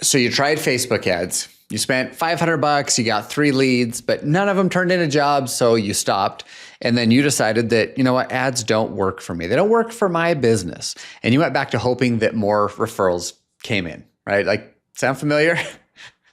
So you tried Facebook ads. You spent $500, you got 3 leads, but none of them turned into jobs, so you stopped. And then you decided that, you know what, ads don't work for me. They don't work for my business. And you went back to hoping that more referrals came in, right? Like, sound familiar?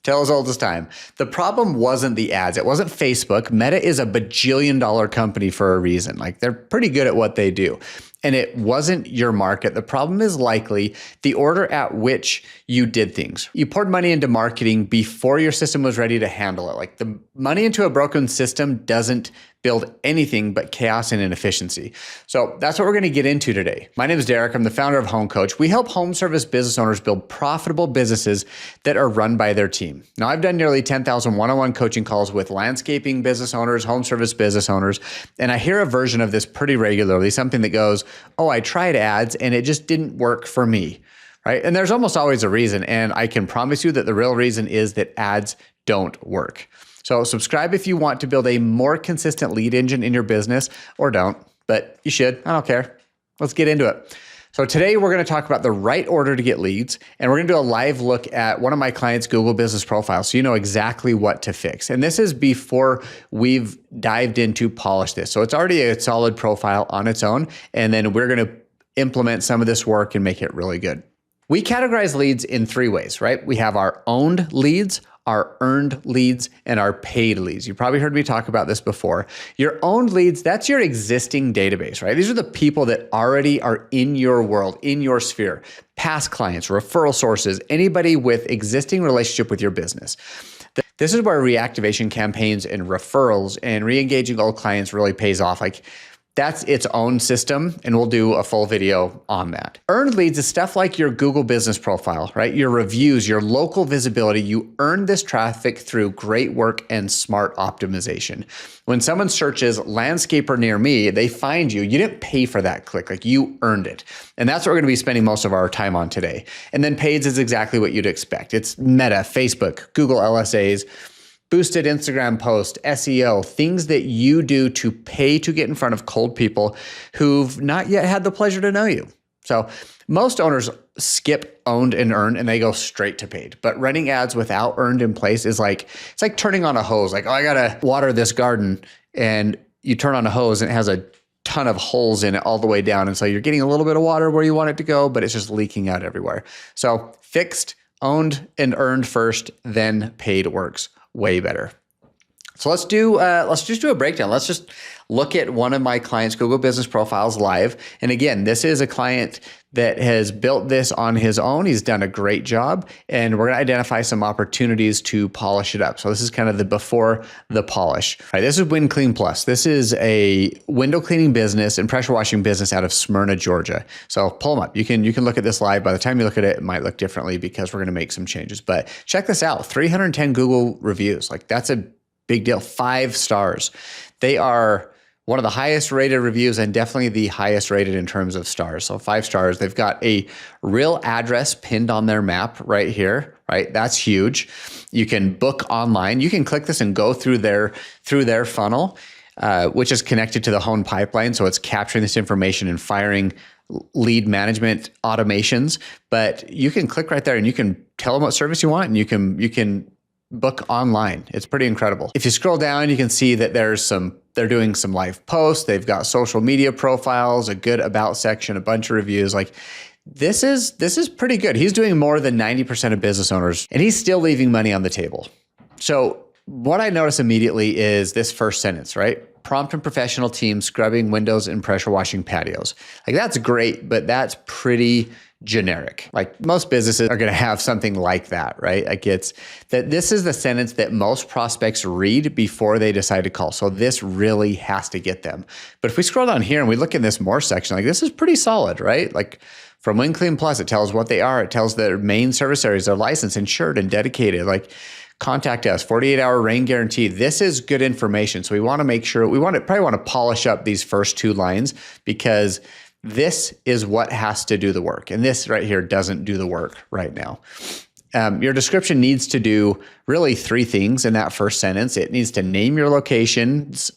Tale as old as time. The problem wasn't the ads. It wasn't Facebook. Meta is a bajillion-dollar company for a reason. Like, they're pretty good at what they do. And it wasn't your market. The problem is likely the order at which you did things. You poured money into marketing before your system was ready to handle it. Like, the money into a broken system doesn't build anything but chaos and inefficiency. So that's what we're going to get into today. My name is Derek. I'm the founder of Home Coach. We help home service business owners build profitable businesses that are run by their team. Now, I've done nearly 10,000 one-on-one coaching calls with landscaping business owners, home service business owners, and I hear a version of this pretty regularly, something that goes, oh, I tried ads and it just didn't work for me, right? And there's almost always a reason, and I can promise you that the real reason is that ads don't work. So subscribe if you want to build a more consistent lead engine in your business, or don't, but you should. I don't care. Let's get into it. So today we're going to talk about the right order to get leads, and we're going to do a live look at one of my clients' Google business profiles so you know exactly what to fix. And this is before we've dived into polish this. So it's already a solid profile on its own, and then we're going to implement some of this work and make it really good. We categorize leads in 3 ways, right? We have our owned leads, our earned leads, and our paid leads. You probably heard me talk about this before. Your owned leads, that's your existing database, right? These are the people that already are in your world, in your sphere, past clients, referral sources, anybody with existing relationship with your business. This is where reactivation campaigns and referrals and re-engaging old clients really pays off. Like, that's its own system, and we'll do a full video on that. Earned leads is stuff like your Google business profile, right? Your reviews, your local visibility. You earn this traffic through great work and smart optimization. When someone searches landscaper near me, they find you. You didn't pay for that click, like you earned it. And that's what we're going to be spending most of our time on today. And then paids is exactly what you'd expect. It's Meta, Facebook, Google LSAs, boosted Instagram post, SEO, things that you do to pay to get in front of cold people who've not yet had the pleasure to know you. So most owners skip owned and earned and they go straight to paid. But running ads without earned in place is like, it's like turning on a hose. Like, oh, I got to water this garden, and you turn on a hose and it has a ton of holes in it all the way down. And so you're getting a little bit of water where you want it to go, but it's just leaking out everywhere. So fixed, owned, and earned first, then paid works way better. So let's just do a breakdown. Let's just look at one of my clients' Google business profiles live. And again, this is a client that has built this on his own. He's done a great job, and we're going to identify some opportunities to polish it up. So this is kind of the before the polish. All right, this is WindClean Plus. This is a window cleaning business and pressure washing business out of Smyrna, Georgia. So pull them up. You can look at this live. By the time you look at it, it might look differently because we're going to make some changes. But check this out: 310 Google reviews. Like, that's a big deal. 5 stars. They are one of the highest rated reviews and definitely the highest rated in terms of stars. So 5 stars. They've got a real address pinned on their map right here, right? That's huge. You can book online. You can click this and go through their funnel, which is connected to the home pipeline. So it's capturing this information and firing lead management automations. But you can click right there and you can tell them what service you want, and you can book online. It's pretty incredible. If you scroll down, you can see that they're doing some live posts. They've got social media profiles, a good about section, a bunch of reviews. Like, this is pretty good. He's doing more than 90% of business owners, and he's still leaving money on the table. So what I notice immediately is this first sentence, right? Prompt and professional team scrubbing windows and pressure washing patios. Like, that's great, but that's pretty generic. Like, most businesses are going to have something like that, right? Like, it's that this is the sentence that most prospects read before they decide to call. So this really has to get them. But if we scroll down here and we look in this more section, like, this is pretty solid, right? Like, from WindClean Plus, it tells what they are. It tells their main service areas, they're licensed, insured, and dedicated. Like, contact us, 48-hour rain guarantee. This is good information. So we want to make sure, probably want to polish up these first 2 lines, because this is what has to do the work. And this right here doesn't do the work right now. Your description needs to do really 3 things in that first sentence. It needs to name your locations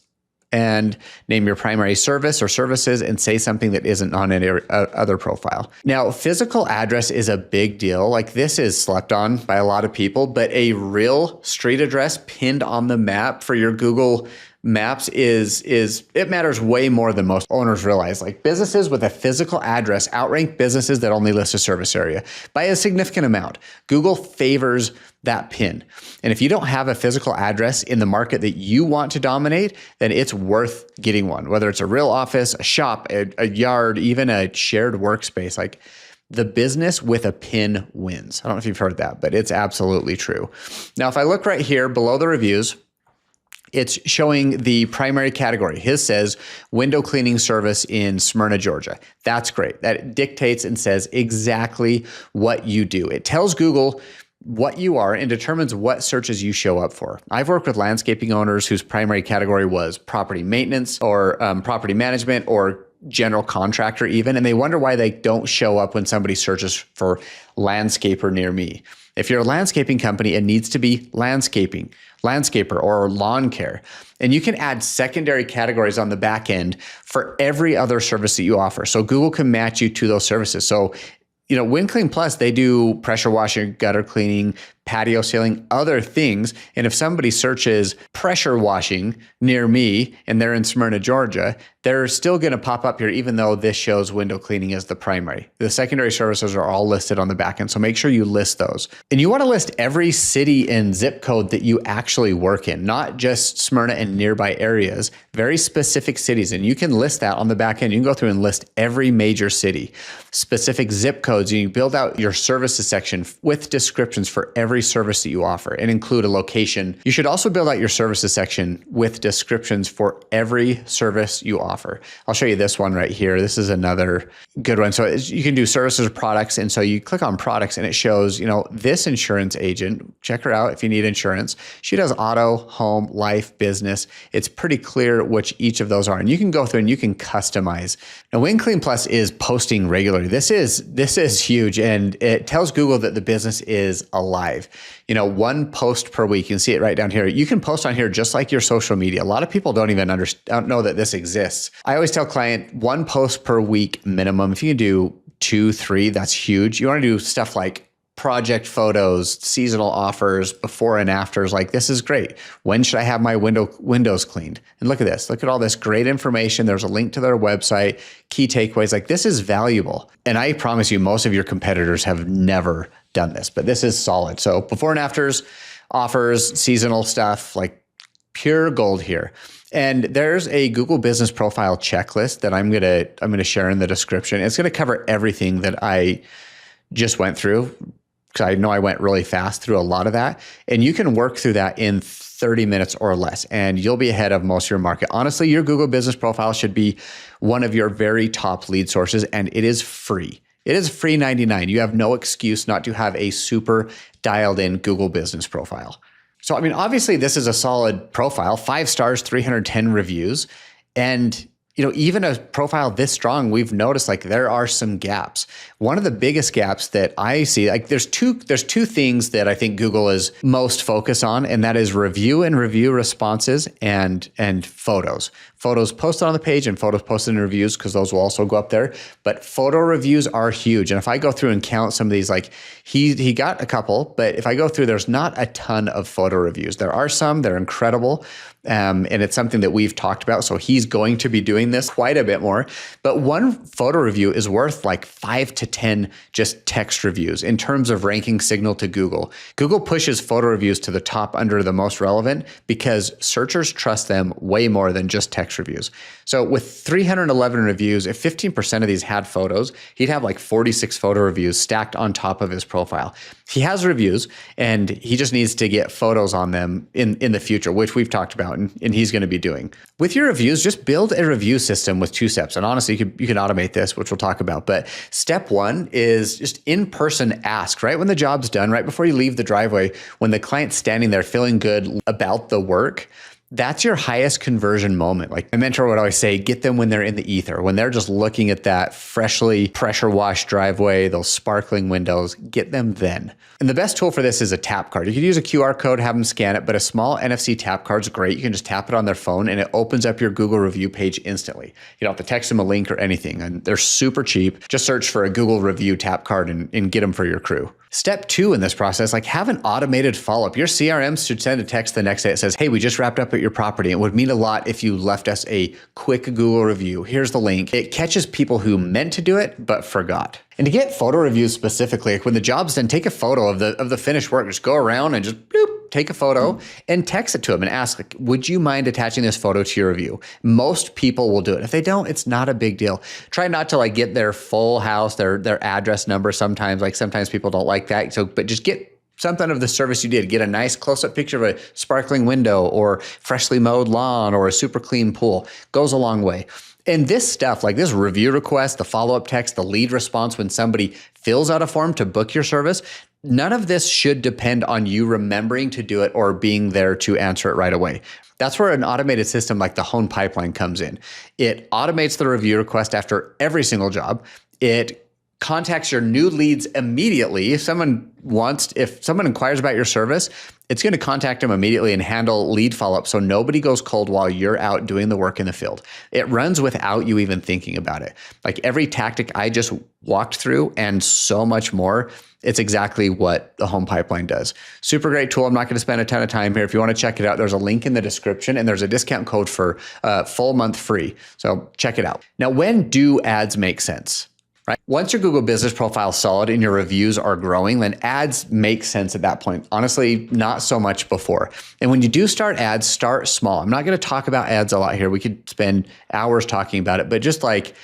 and name your primary service or services and say something that isn't on any other profile. Now, physical address is a big deal. Like this is slept on by a lot of people, but a real street address pinned on the map for your Google Maps it matters way more than most owners realize. Like businesses with a physical address outrank businesses that only list a service area by a significant amount. Google favors that pin. And if you don't have a physical address in the market that you want to dominate, then it's worth getting one, whether it's a real office, a shop, a yard, even a shared workspace. Like the business with a pin wins. I don't know if you've heard that, but it's absolutely true. Now, if I look right here below the reviews, it's showing the primary category. His says window cleaning service in Smyrna, Georgia. That's great. That dictates and says exactly what you do. It tells Google what you are and determines what searches you show up for. I've worked with landscaping owners whose primary category was property maintenance or property management or general contractor even, and they wonder why they don't show up when somebody searches for landscaper near me. If you're a landscaping company, it needs to be landscaper or lawn care. And you can add secondary categories on the back end for every other service that you offer. So Google can match you to those services. So, WinClean Plus, they do pressure washing, gutter cleaning, patio sealing, other things. And if somebody searches pressure washing near me and they're in Smyrna, Georgia, they're still going to pop up here, even though this shows window cleaning as the primary. The secondary services are all listed on the back end. So make sure you list those. And you want to list every city and zip code that you actually work in, not just Smyrna and nearby areas, very specific cities. And you can list that on the back end. You can go through and list every major city, specific zip codes. And you build out your services section with descriptions for every service that you offer and include a location. You should also build out your services section with descriptions for every service you offer. I'll show you this one right here. This is another good one. So you can do services or products. And so you click on products and it shows, this insurance agent, check her out if you need insurance. She does auto, home, life, business. It's pretty clear which each of those are. And you can go through and you can customize. Now, WinClean Plus is posting regularly. This is huge. And it tells Google that the business is alive. One post per week. You can see it right down here. You can post on here just like your social media. A lot of people don't even don't know that this exists. I always tell client 1 post per week minimum. If you can do 2, 3, that's huge. You want to do stuff like project photos, seasonal offers, before and afters. Like this is great. When should I have my windows cleaned? And look at this. Look at all this great information. There's a link to their website, key takeaways. Like this is valuable. And I promise you, most of your competitors have never done this, but this is solid. So before and afters, offers, seasonal stuff, like pure gold here. And there's a Google Business Profile checklist that I'm gonna share in the description. It's gonna cover everything that I just went through, because I know I went really fast through a lot of that. And you can work through that in 30 minutes or less, and you'll be ahead of most of your market. Honestly, your Google Business Profile should be one of your very top lead sources, and it is free. It is free 99. You have no excuse not to have a super dialed in Google Business Profile. So, obviously this is a solid profile, 5 stars, 310 reviews. And even a profile this strong, we've noticed like there are some gaps. One of the biggest gaps that I see, like there's two things that I think Google is most focused on, and that is review responses and photos. Photos posted on the page and photos posted in reviews, because those will also go up there. But photo reviews are huge. And if I go through and count some of these, like he got a couple, but if I go through, there's not a ton of photo reviews. There are some, they're incredible. And it's something that we've talked about. So he's going to be doing this quite a bit more. But one photo review is worth like 5 to 10 just text reviews in terms of ranking signal to Google. Google pushes photo reviews to the top under the most relevant because searchers trust them way more than just text reviews. So with 311 reviews, if 15% of these had photos, he'd have like 46 photo reviews stacked on top of his profile. He has reviews and he just needs to get photos on them in the future, which we've talked about and he's going to be doing. With your reviews, just build a review system with 2 steps. And honestly, you can automate this, which we'll talk about. But step 1 is just in-person ask, right when the job's done, right before you leave the driveway, when the client's standing there feeling good about the work. That's your highest conversion moment. Like my mentor would always say, get them when they're in the ether, when they're just looking at that freshly pressure washed driveway, those sparkling windows, get them then. And the best tool for this is a tap card. You could use a QR code, have them scan it, but a small NFC tap card is great. You can just tap it on their phone and it opens up your Google review page instantly. You don't have to text them a link or anything. And they're super cheap. Just search for a Google review tap card and get them for your crew. Step 2 in this process, like have an automated follow-up. Your CRM should send a text the next day that says, hey, we just wrapped up at your property. It would mean a lot if you left us a quick Google review. Here's the link. It catches people who meant to do it, but forgot. And to get photo reviews specifically, like when the job's done, take a photo of the finished work. Just go around and just bloop, take a photo and text it to them and ask, like, would you mind attaching this photo to your review? Most people will do it. If they don't, it's not a big deal. Try not to like get their full house, their address number sometimes. Like sometimes people don't like that. So, but just get something of the service you did. Get a nice close-up picture of a sparkling window or freshly mowed lawn or a super clean pool. Goes a long way. And this stuff, like this review request, the follow-up text, the lead response when somebody fills out a form to book your service, none of this should depend on you remembering to do it or being there to answer it right away. That's where an automated system like the Hone Pipeline comes in. It automates the review request after every single job. It contacts your new leads immediately. If someone inquires about your service, it's going to contact them immediately and handle lead follow-up so nobody goes cold while you're out doing the work in the field. It runs without you even thinking about it. Like every tactic I just walked through and so much more, it's exactly what the Home Pipeline does. Super great tool. I'm not going to spend a ton of time here. If you want to check it out, there's a link in the description and there's a discount code for a full month free. So check it out. Now, when do ads make sense? Right? Once your Google business profile is solid and your reviews are growing, then ads make sense at that point. Honestly, not so much before. And when you do start ads, start small. I'm not going to talk about ads a lot here. We could spend hours talking about it, but just like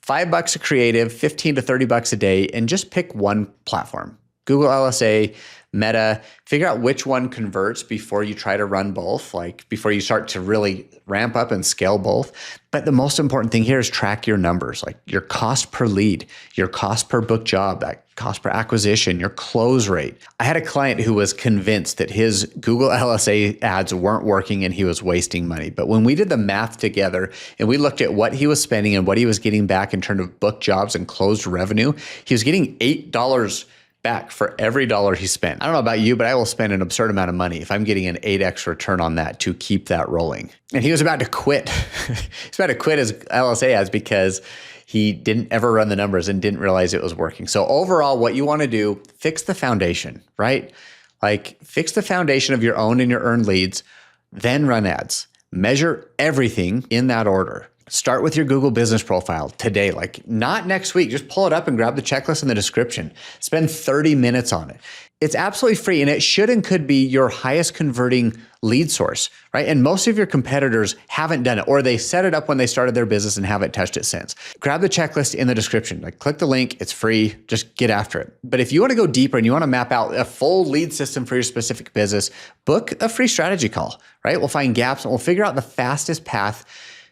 $5 a creative, 15 to 30 bucks a day, and just pick one platform. Google LSA, Meta, figure out which one converts before you try to run both, like before you start to really ramp up and scale both. But the most important thing here is track your numbers, like your cost per lead, your cost per book job, that cost per acquisition, your close rate. I had a client who was convinced that his Google LSA ads weren't working and he was wasting money. But when we did the math together and we looked at what he was spending and what he was getting back in terms of book jobs and closed revenue, he was getting $8 back for every dollar he spent. I don't know about you, but I will spend an absurd amount of money if I'm getting an 8x return on that to keep that rolling. And he was about to quit. He's about to quit his LSA ads because he didn't ever run the numbers and didn't realize it was working. So overall, what you want to do, fix the foundation, right? Like fix the foundation of your own and your earned leads, then run ads. Measure everything in that order. Start with your Google business profile today, like not next week. Just pull it up and grab the checklist in the description. Spend 30 minutes on it. It's absolutely free and it should and could be your highest converting lead source, right? And most of your competitors haven't done it or they set it up when they started their business and haven't touched it since. Grab the checklist in the description. Like click the link, it's free, just get after it. But if you want to go deeper and you want to map out a full lead system for your specific business, book a free strategy call, right? We'll find gaps and we'll figure out the fastest path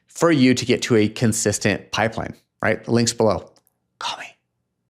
for you to get to a consistent pipeline, right? The link's below. Call me.